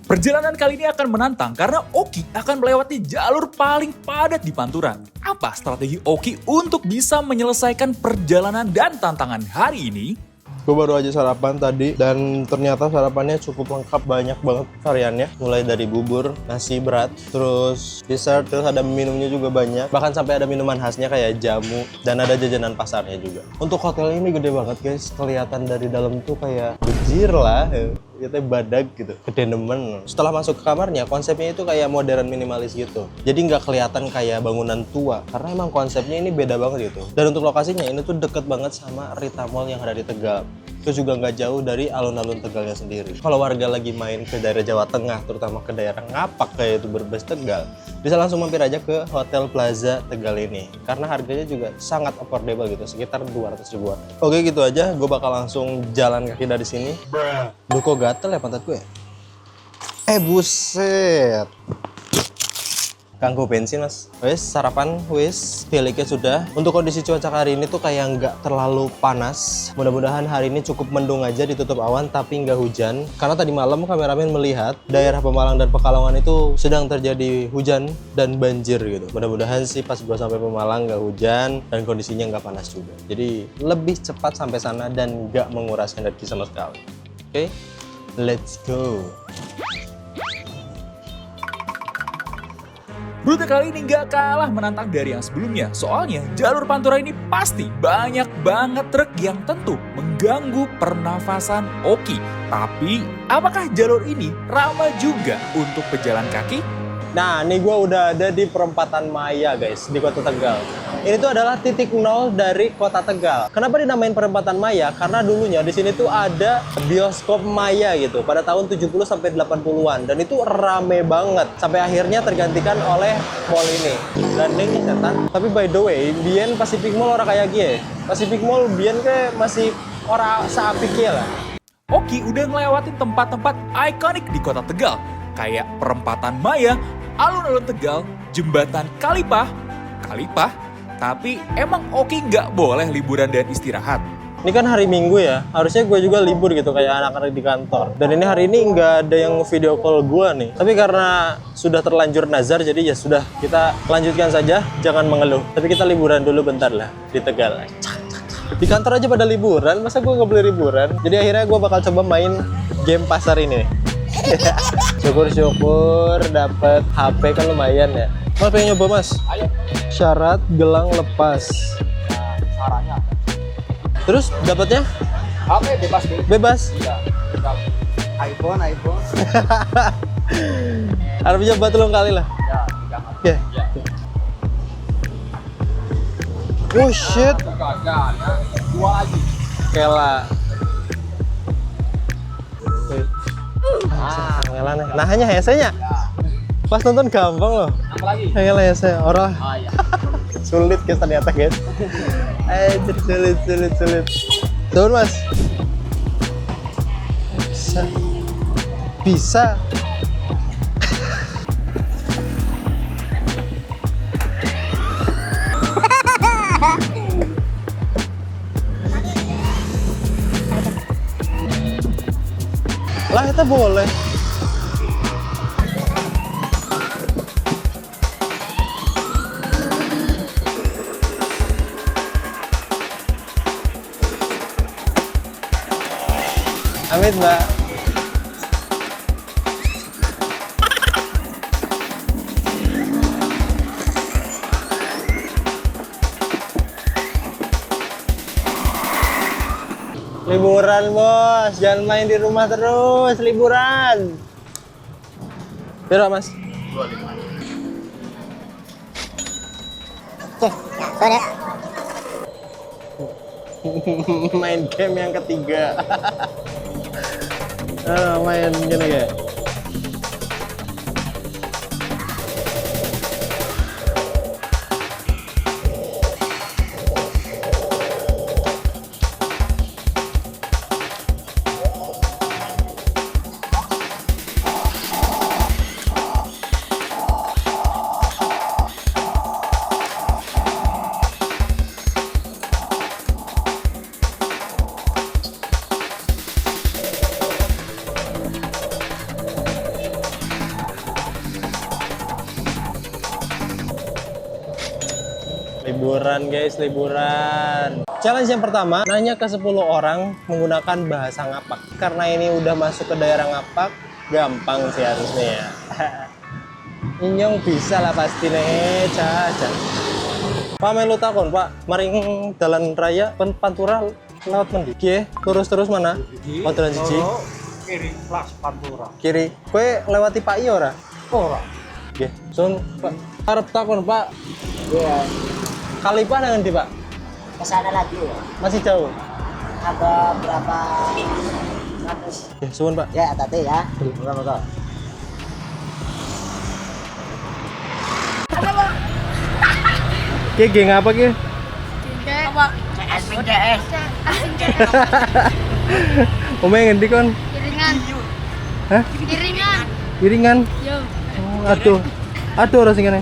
Perjalanan kali ini akan menantang karena Oki akan melewati jalur paling padat di Pantura. Apa strategi Oki untuk bisa menyelesaikan perjalanan dan tantangan hari ini? Gue baru aja sarapan tadi dan ternyata sarapannya cukup lengkap, banyak banget variannya. Mulai dari bubur, nasi berat, terus dessert, terus ada minumnya juga banyak. Bahkan sampai ada minuman khasnya kayak jamu dan ada jajanan pasarnya juga. Untuk hotel ini gede banget guys, kelihatan dari dalam tuh kayak bejir lah. Kita badak gitu, gede nemen. Setelah masuk ke kamarnya, konsepnya itu kayak modern minimalis gitu. Jadi nggak kelihatan kayak bangunan tua, karena emang konsepnya ini beda banget gitu. Dan untuk lokasinya ini tuh deket banget sama Rita Mall yang ada di Tegal. Itu juga nggak jauh dari alun-alun Tegalnya sendiri. Kalau warga lagi main ke daerah Jawa Tengah, terutama ke daerah Ngapak kayak itu Brebes Tegal, bisa langsung mampir aja ke Hotel Plaza Tegal ini. Karena harganya juga sangat affordable gitu, sekitar 200 ribuan. Oke gitu aja, gue bakal langsung jalan kaki dari sini. Duh kok gatel ya pantat gue? Buset. Kanggo bensin mas. Wes sarapan, wes biliknya sudah. Untuk kondisi cuaca hari ini tuh kayak nggak terlalu panas. Mudah-mudahan hari ini cukup mendung aja, ditutup awan tapi nggak hujan. Karena tadi malam kameramen melihat daerah Pemalang dan Pekalongan itu sedang terjadi hujan dan banjir gitu. Mudah-mudahan sih pas gua sampai Pemalang nggak hujan dan kondisinya nggak panas juga. Jadi lebih cepat sampai sana dan nggak menguras energi sama sekali. Oke, let's go. Rute kali ini nggak kalah menantang dari yang sebelumnya. Soalnya jalur Pantura ini pasti banyak banget truk yang tentu mengganggu pernafasan Oki. Tapi apakah jalur ini ramah juga untuk pejalan kaki? Nah, ini gue udah ada di perempatan Maya guys, di Kota Tegal. Ini tuh adalah titik nol dari Kota Tegal. Kenapa dinamain perempatan Maya? Karena dulunya di sini tuh ada bioskop Maya gitu pada tahun 70 sampai 80-an dan itu rame banget sampai akhirnya tergantikan oleh mall ini. Dan ini setan. Tapi by the way, biyen Pacific Mall orang kayak gini. Pacific Mall biyen ke masih orang seapik ya lah. Oki udah ngelewatin tempat-tempat ikonik di Kota Tegal. Kayak perempatan Maya, alun-alun Tegal, jembatan Kalipah, tapi emang Oki nggak boleh liburan dan istirahat. Ini kan hari Minggu ya, harusnya gue juga libur gitu kayak anak-anak di kantor. Dan ini hari ini nggak ada yang video call gue nih. Tapi karena sudah terlanjur nazar, jadi ya sudah kita lanjutkan saja, jangan mengeluh. Tapi kita liburan dulu bentar lah di Tegal. Di kantor aja pada liburan, masa gue nggak boleh liburan? Jadi akhirnya gue bakal coba main game pasar ini. Syukur-syukur dapet HP kan lumayan ya. Mas pengen nyoba mas? Ayo. Syarat gelang lepas. Nah, sarannya. Terus dapatnya? HP bebas deh. Bebas? Iya. iPhone. Harus nyoba telung kali lah. Ya, 3 kali. Oke. Ya. Oh shit. Gagal. Dua lagi. Kela. Nah hanya hesenya. Pas nonton gampang loh. Apa lagi? Hanya hese orang. Oh iya. Sulit guys ternyata guys. Sulit. Turun mas. Bisa. Lah itu boleh. Amit mbak. Liburan bos, jangan main di rumah terus, liburan. Berapa mas? 25. Oke, sorry. Main game yang ketiga. Main gini kayak. Liburan guys, liburan. Challenge yang pertama, nanya ke 10 orang menggunakan bahasa ngapak. Karena ini udah masuk ke daerah ngapak, gampang sih harusnya ya. Inyong bisa lah pasti nih, caca. Pak melu takon, Pak. Maring dalan raya Pantura lewat mendi? Kiye, terus mana? Oh, dalan siji. Kiri kelas Pantura. Kiri. Kowe lewati Pak Iyo ora? Ora. Nggih. Sun, Pak. Arep takon, Pak. Iya, Kalipah nang ndi, Pak? ke sana lagi ya. Masih jauh. Ada berapa ratus? Ya, suwun, Pak. Ya, tadi ya. Berapa? Ki geng apa ki? SPDS. Omeh ngendi kon? Kiringan. Hah? Kiringan. Piringan. Yo. Oh, aduh. Aduh ora sing kene.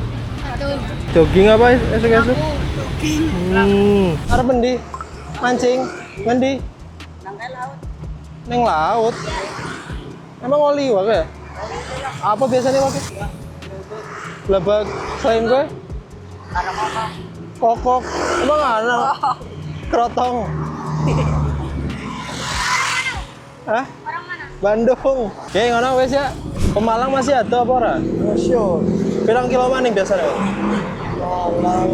Aduh. Jogging apa esuk-esuk? Aku. Arep endi? Mancing. Ngendi? Nangkai laut. Neng laut. Emang oli wae? Apa biasanya wae? Lebak selain gue? Karena ngomong. Kokok. Emang ana? Krotong. Hah? Orang mana? Bandung. Oke, ngono wes ya. Pemalang masih ada apa ora? Masih. Pirang kilo maning biasanya? Malang.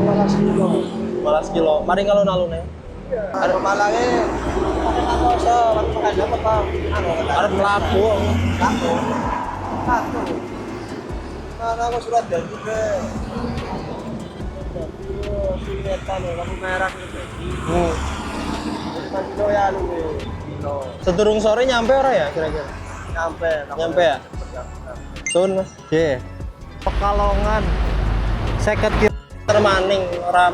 Malang kilo. 12 kilo. Mari kalau nalune. Ada Malangnya. Ada apa so? Waktu makan dapat Pak. Arep mlaku. Aku. Aku. Mana aku surat dan juga. Singetan ya, kamu merah gitu. Hmm. Bukan kilo ya lu. Kilo. Sedurung sore nyampe ora ya kira-kira? Nyampe. Nyampe ya? Sun Mas. Oke. Pekalongan. 50 km maning ora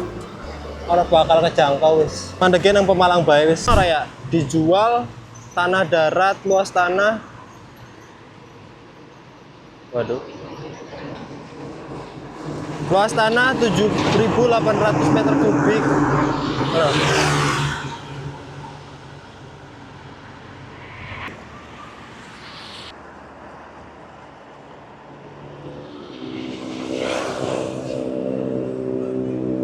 bakal kejangkau wis. Mandege nang Pemalang bae wis. Ora ya dijual tanah darat, luas tanah. Waduh. Luas tanah 7.800 meter kubik. Nah.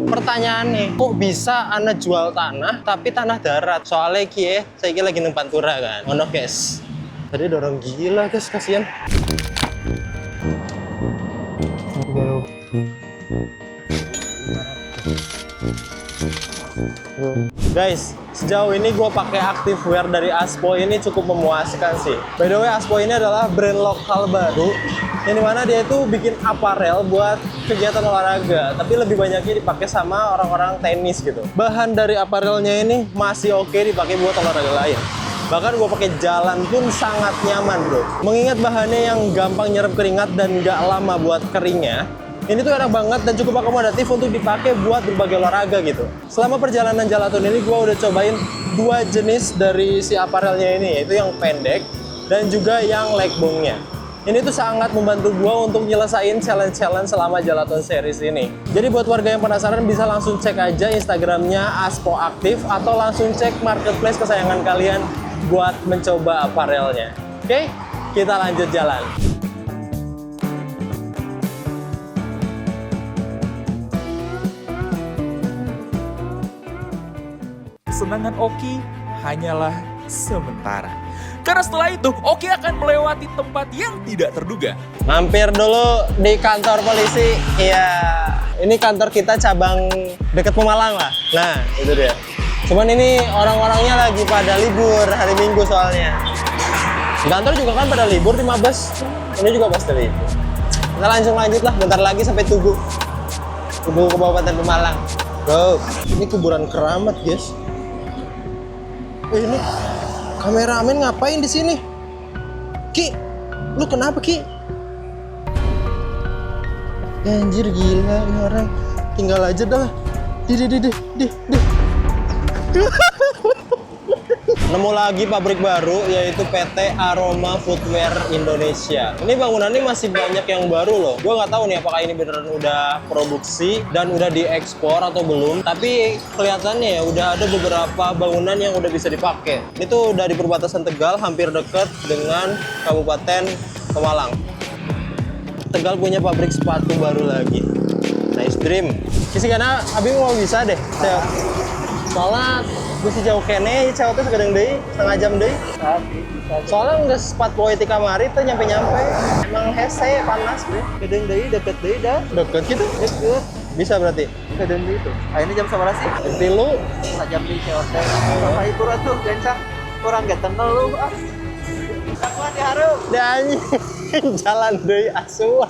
Pertanyaannya, kok bisa ana jual tanah tapi tanah darat? Soalnya kie, saya lagi nang Pantura kan. Ono guys. Tadi ada orang gila guys, kasihan. Guys, sejauh ini gue pakai activewear dari Aspo ini cukup memuaskan sih. By the way, Aspo ini adalah brand lokal baru yang dimana dia itu bikin aparel buat kegiatan olahraga, tapi lebih banyaknya dipakai sama orang-orang tenis gitu. Bahan dari aparelnya ini masih oke dipakai buat olahraga lain. Bahkan gue pakai jalan pun sangat nyaman bro. Mengingat bahannya yang gampang nyerap keringat dan nggak lama buat keringnya, ini tuh enak banget dan cukup akomodatif untuk dipakai buat berbagai olahraga gitu. Selama perjalanan Jalatun ini gue udah cobain 2 jenis dari si aparelnya ini, yaitu yang pendek dan juga yang legbongnya. Ini tuh sangat membantu gue untuk nyelesain challenge-challenge selama Jalatun series ini. Jadi buat warga yang penasaran bisa langsung cek aja Instagramnya Aspo Aktif atau langsung cek marketplace kesayangan kalian buat mencoba aparelnya. Oke, kita lanjut jalan. Kesenangan Oki hanyalah sementara. Karena setelah itu, Oki akan melewati tempat yang tidak terduga. Mampir dulu di kantor polisi. Iya, ini kantor kita cabang deket Pemalang lah. Nah, itu dia. Cuman ini orang-orangnya lagi pada libur hari Minggu soalnya. Di kantor juga kan pada libur di Mabes. Ini juga pasti libur. Kita langsung lanjut lah, bentar lagi sampai Tugu. Tugu Kabupaten Pemalang. Go. Ini kuburan keramat, guys. Ini kameramen ngapain di sini? Ki, lu kenapa Ki? Anjir gila ini orang. Tinggal aja dah. Di. Nemu lagi pabrik baru yaitu PT Aroma Footwear Indonesia. Ini bangunannya masih banyak yang baru loh. Gue nggak tahu nih apakah ini beneran udah produksi dan udah diekspor atau belum. Tapi kelihatannya ya udah ada beberapa bangunan yang udah bisa dipakai. Ini tuh udah di perbatasan Tegal, hampir dekat dengan Kabupaten Pemalang. Tegal punya pabrik sepatu baru lagi. Nice dream. Kisi karena abi mau bisa deh. Soalnya bisa jauh kene, cewek tuh sekedeng deh, setengah jam deh. Soalnya nggak 40 di kamari tuh nyampe-nyampe. Emang hese panas deh. Gedeng deui deket deui dah. Deket gitu? Deket. Bisa berarti? Gedeng deui tuh. Ini jam 11 sih. Tilu. Sajam deui cewek teh. Sampai itu tuh gencang. Kurang getenel lu. Ah. Aku diharu. Dan jalan deh asu.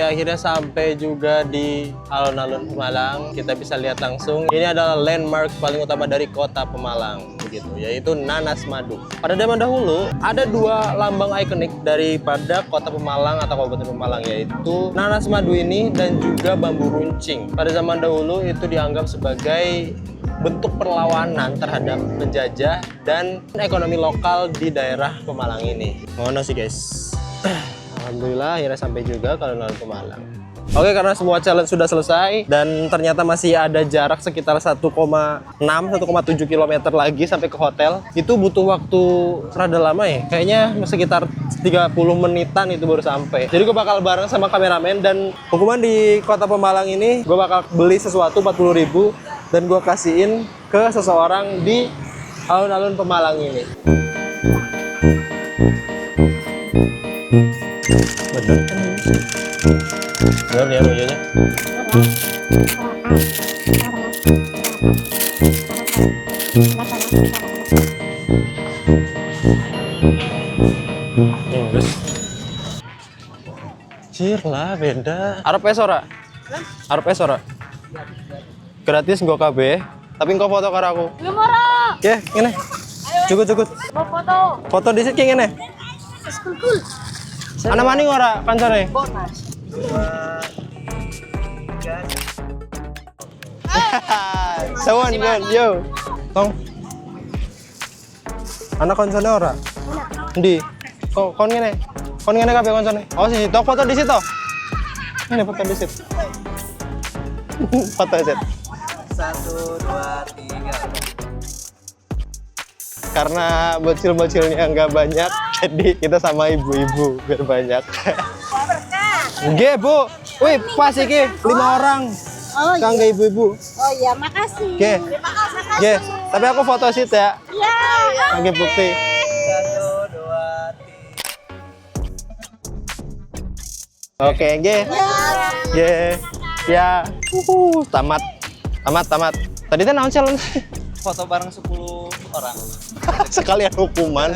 Akhirnya sampai juga di alun-alun Pemalang. Kita bisa lihat langsung. Ini adalah landmark paling utama dari kota Pemalang, begitu, yaitu nanas madu. Pada zaman dahulu ada dua lambang ikonik daripada kota Pemalang atau Kabupaten Pemalang, yaitu nanas madu ini dan juga bambu runcing. Pada zaman dahulu itu dianggap sebagai bentuk perlawanan terhadap penjajah dan ekonomi lokal di daerah Pemalang ini. Mohon sih guys. Alhamdulillah akhirnya sampai juga ke alun-alun Pemalang. Oke, karena semua challenge sudah selesai dan ternyata masih ada jarak sekitar 1,7 km lagi sampai ke hotel. Itu butuh waktu rada lama ya. Kayaknya sekitar 30 menitan itu baru sampai. Jadi gue bakal bareng sama kameramen dan hukuman di kota Pemalang ini gue bakal beli sesuatu 40.000 dan gue kasihin ke seseorang di alun-alun Pemalang ini. Bener kan ini? Bener ya rujanya? Guys. Cir lah beda. Arep esora? Arep esora? Gratis nggo kabeh, tapi engko foto karo aku. Yo moro. Oke, ngene. Cukup. Mau foto. Foto dhisik ki ngene. Cool. Ana maning ora kancane? Sawan kan, yo. Tong. Ana kancane ora? Endi? Kon ngene. Kon ngene kabeh kancane. Oh, sisi tok foto di situ. Ini foto di situ. Foto set. 1 2 3. Karena bocil-bocilnya nggak banyak, jadi kita sama ibu-ibu biar banyak. Nggih, Bu. Wih, pas iki 5 orang. Oh Kangge ibu-ibu. Oh iya, makasih. Nggih. Nggih, tapi aku foto sit ya. Iya. Kangge bukti. 1 2 3. Oke, nggih. Nggih. Ya. Tamat. Tadi teh naon challenge? Foto bareng 10 orang. Sekalian hukuman.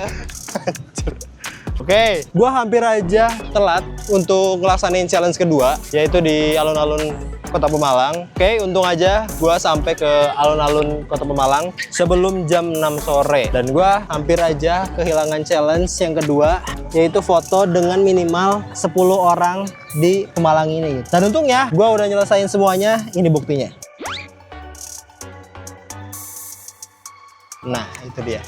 Oke, gua hampir aja telat untuk ngelaksanain challenge kedua, yaitu di alun-alun Kota Pemalang. Oke, untung aja gua sampai ke alun-alun Kota Pemalang sebelum jam 6 sore. Dan gua hampir aja kehilangan challenge yang kedua, yaitu foto dengan minimal 10 orang di Pemalang ini. Dan untungnya gua udah nyelesain semuanya, ini buktinya. Nah, itu dia.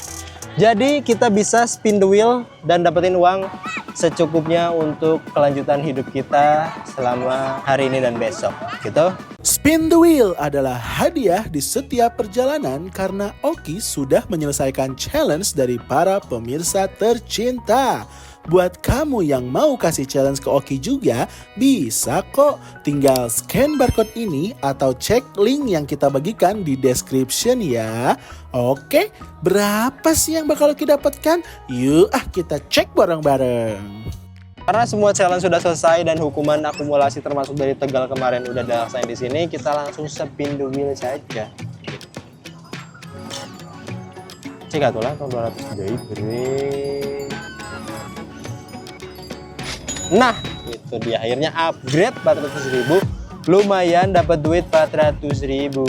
Jadi kita bisa spin the wheel dan dapetin uang secukupnya untuk kelanjutan hidup kita selama hari ini dan besok, gitu. Spin the wheel adalah hadiah di setiap perjalanan karena Oki sudah menyelesaikan challenge dari para pemirsa tercinta. Buat kamu yang mau kasih challenge ke Oki juga, bisa kok. Tinggal scan barcode ini atau cek link yang kita bagikan di description ya. Oke, berapa sih yang bakal Oki dapatkan? Yuk kita cek bareng-bareng. Karena semua challenge sudah selesai dan hukuman akumulasi termasuk dari Tegal kemarin udah dilaksanain di sini, kita langsung spin the wheel saja. Cek atulah tahun 200 jadi bre. Nah, itu dia akhirnya upgrade 400.000. Lumayan dapat duit 400.000.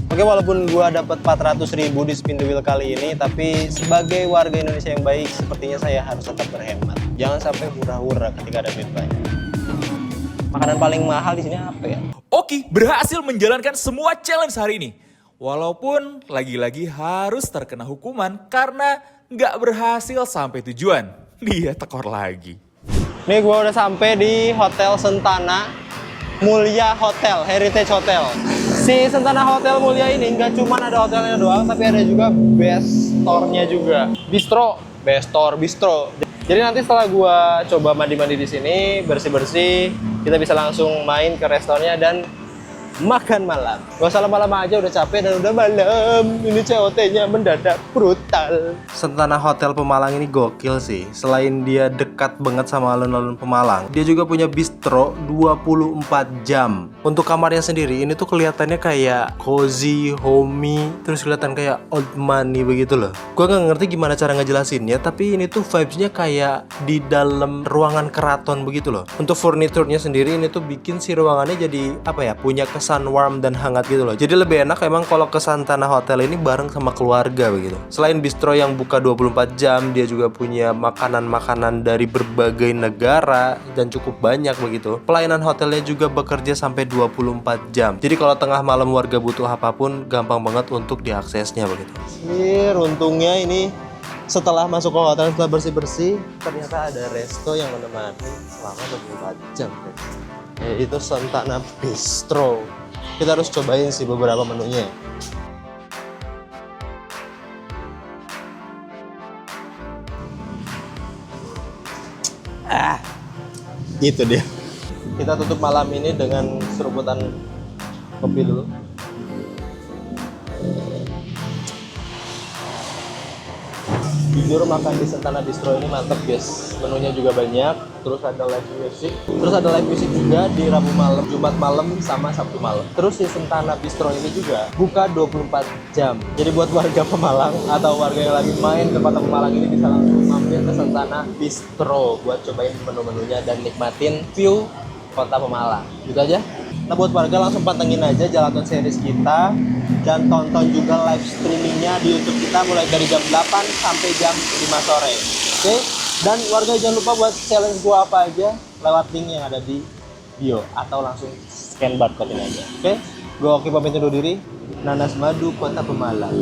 Oke, walaupun gua dapat 400.000 di spin the wheel kali ini, tapi sebagai warga Indonesia yang baik, sepertinya saya harus tetap berhemat. Jangan sampai hura-hura ketika ada duit banyak. Makanan paling mahal di sini apa ya? Oki berhasil menjalankan semua challenge hari ini. Walaupun lagi-lagi harus terkena hukuman karena nggak berhasil sampai tujuan. Dia tekor lagi. Nih gue udah sampai di Hotel Sentana Mulia Hotel, Heritage Hotel. Si Sentana Hotel Mulia ini nggak cuma ada hotelnya doang, tapi ada juga best store-nya juga. Bistro. Jadi nanti setelah gue coba mandi-mandi di sini, bersih-bersih, kita bisa langsung main ke restorannya dan makan malam. Gak usah lama-lama aja, udah capek dan udah malam. Ini COT-nya mendadak brutal. Sentana Hotel Pemalang ini gokil sih. Selain dia dekat banget sama alun-alun Pemalang, dia juga punya bistro 24 jam. Untuk kamarnya sendiri, ini tuh kelihatannya kayak cozy, homey, terus kelihatan kayak old money begitu loh. Gua nggak ngerti gimana cara ngejelasinnya, tapi ini tuh vibes-nya kayak di dalam ruangan keraton begitu loh. Untuk furniturnya sendiri, ini tuh bikin si ruangannya jadi apa ya, punya kesan warm dan hangat gitu loh. Jadi lebih enak emang kalau ke Santana Hotel ini bareng sama keluarga begitu. Selain bistro yang buka 24 jam, dia juga punya makanan-makanan dari berbagai negara dan cukup banyak begitu. Pelayanan hotelnya juga bekerja sampai 24 jam. Jadi kalau tengah malam warga butuh apapun, gampang banget untuk diaksesnya begitu. Untungnya ini setelah masuk ke hotel, setelah bersih-bersih, ternyata ada resto yang menemani selama 24 jam. Yaitu Santana Bistro. Kita harus cobain sih beberapa menunya. Gitu dia. Kita tutup malam ini dengan seruputan kopi dulu. Jujur makan di Santana Bistro ini mantep guys. Menunya juga banyak, terus ada live music. Terus ada live music juga di Rabu malam, Jumat malam, sama Sabtu malam. Terus di Santana Bistro ini juga buka 24 jam. Jadi buat warga Pemalang atau warga yang lagi main ke kota Pemalang ini bisa langsung mampir ke Santana Bistro buat cobain menu-menunya dan nikmatin view kota Pemalang. Gitu aja. Nah buat warga langsung pantengin aja Jalaton series kita dan tonton juga live streamingnya di YouTube kita mulai dari jam 8 sampai jam 5 sore. Oke? Dan warga jangan lupa buat challenge gua apa aja lewat link yang ada di bio atau langsung scan barcode ini aja. Oke? Gua Oki pamit undur diri. Nanas Madu Kota Pemalang.